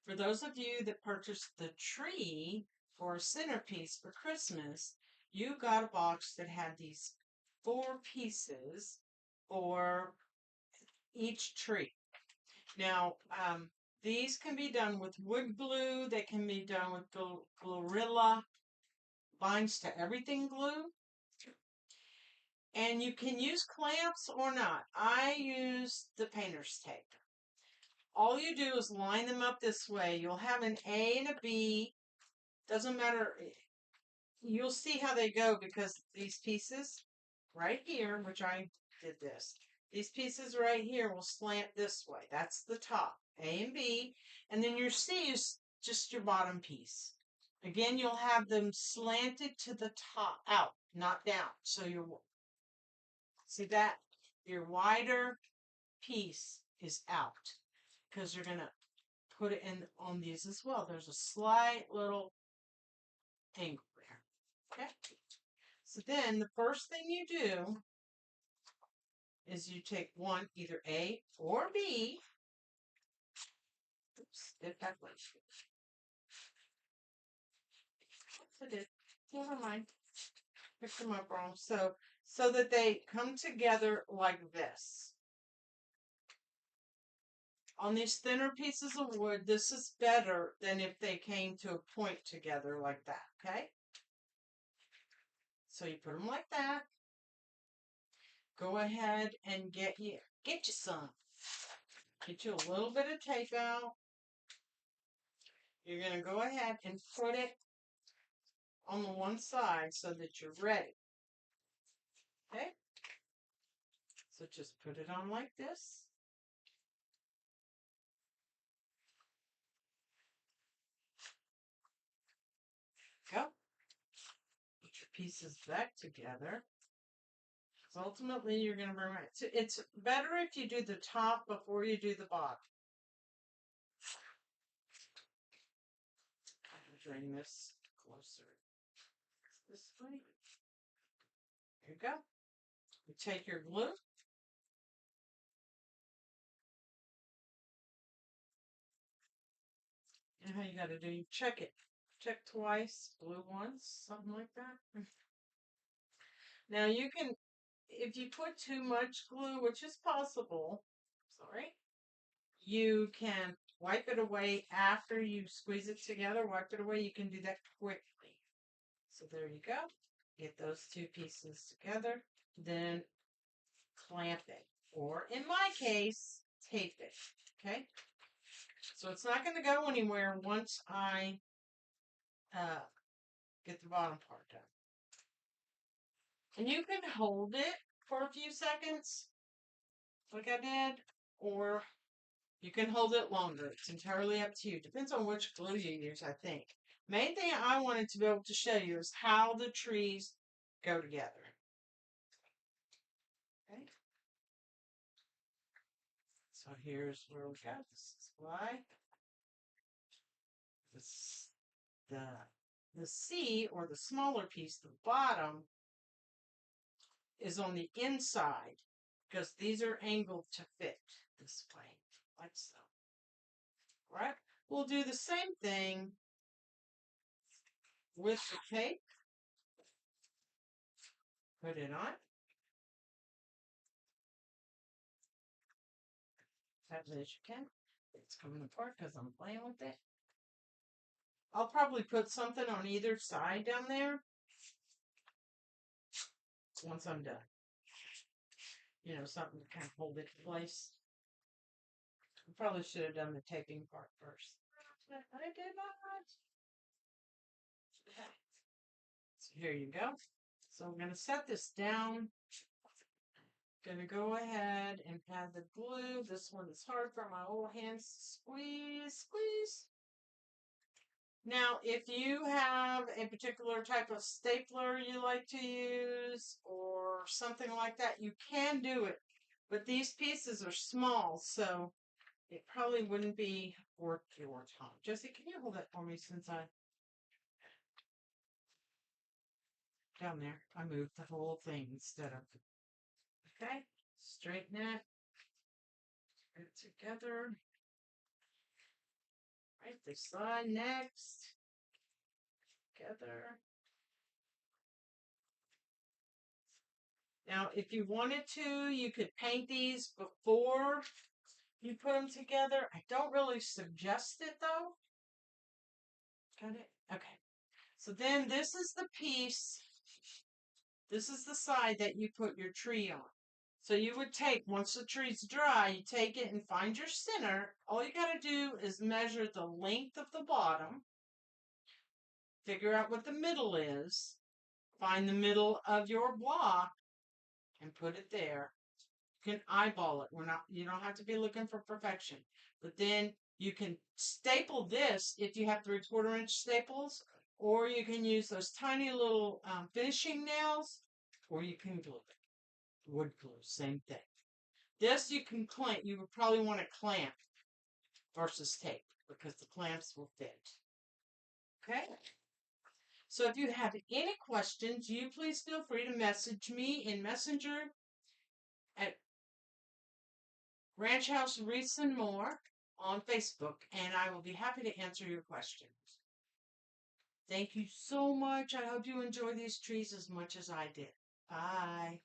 For those of you that purchased the tree for a centerpiece for Christmas, you got a box that had these 4 pieces for each tree. Now, these can be done with wood glue. They can be done with Glorilla binds to everything glue. And you can use clamps or not. I use the painter's tape. All you do is line them up this way. You'll have an A and a B. Doesn't matter. You'll see how they go because these pieces right here, which I did this, these pieces right here will slant this way. That's the top, A and B. And then your C is just your bottom piece. Again, you'll have them slanted to the top, out, not down. So you'll see that your wider piece is out because you're going to put it in on these as well. There's a slight little angle there. Okay. So then the first thing you do is you take one, either A or B. Oops, did that way. I did. Never mind. Picked them up wrong. So that they come together like this. On these thinner pieces of wood, this is better than if they came to a point together like that, okay? So you put them like that. Go ahead and get you some. Get you a little bit of tape out. You're going to go ahead and put it on the one side so that you're ready. Okay? So just put it on like this. Go. Put your pieces back together. So ultimately, you're going to bring it. It's better if you do the top before you do the bottom. Bring this closer. This way. There you go. You take your glue. And how you got to do, you check it. Check twice, glue once, something like that. Now you can, if you put too much glue, which is possible, sorry, you can wipe it away after you squeeze it together. Wipe it away. You can do that quickly. So there you go. Get those 2 pieces together. Then clamp it. Or in my case, tape it. Okay? So it's not going to go anywhere once I get the bottom part done. And you can hold it for a few seconds, like I did, or you can hold it longer. It's entirely up to you. Depends on which glue you use, I think. Main thing I wanted to be able to show you is how the trees go together. Okay. So here's where we got this is why this, the C, or the smaller piece, the bottom, is on the inside because these are angled to fit this way, like so. Right? We'll do the same thing with the tape. Put it on. As you can. It's coming apart because I'm playing with it. I'll probably put something on either side down there once I'm done. You know, something to kind of hold it in place. I probably should have done the taping part first. I did not. So here you go. So I'm going to set this down. Going to go ahead and add the glue. This one is hard for my old hands. Squeeze, squeeze. Now, if you have a particular type of stapler you like to use or something like that, you can do it. But these pieces are small, so it probably wouldn't be worth your time. Josie, can you hold that for me since I... Down there, I moved the whole thing instead of... Okay, straighten it. Put it together. Right, this side next. Together. Now, if you wanted to, you could paint these before you put them together. I don't really suggest it though. Got it? Okay. So then this is the piece, this is the side that you put your tree on. So you would take, once the tree's dry, you take it and find your center. All you got to do is measure the length of the bottom, figure out what the middle is, find the middle of your block, and put it there. You can eyeball it. You don't have to be looking for perfection. But then you can staple this if you have 3/4 inch staples, or you can use those tiny little finishing nails, or you can glue it. Wood glue, same thing. This you can clamp. You would probably want to clamp versus tape because the clamps will fit. Okay? So if you have any questions, you please feel free to message me in Messenger at Ranch House Wreaths and More on Facebook, and I will be happy to answer your questions. Thank you so much. I hope you enjoy these trees as much as I did. Bye.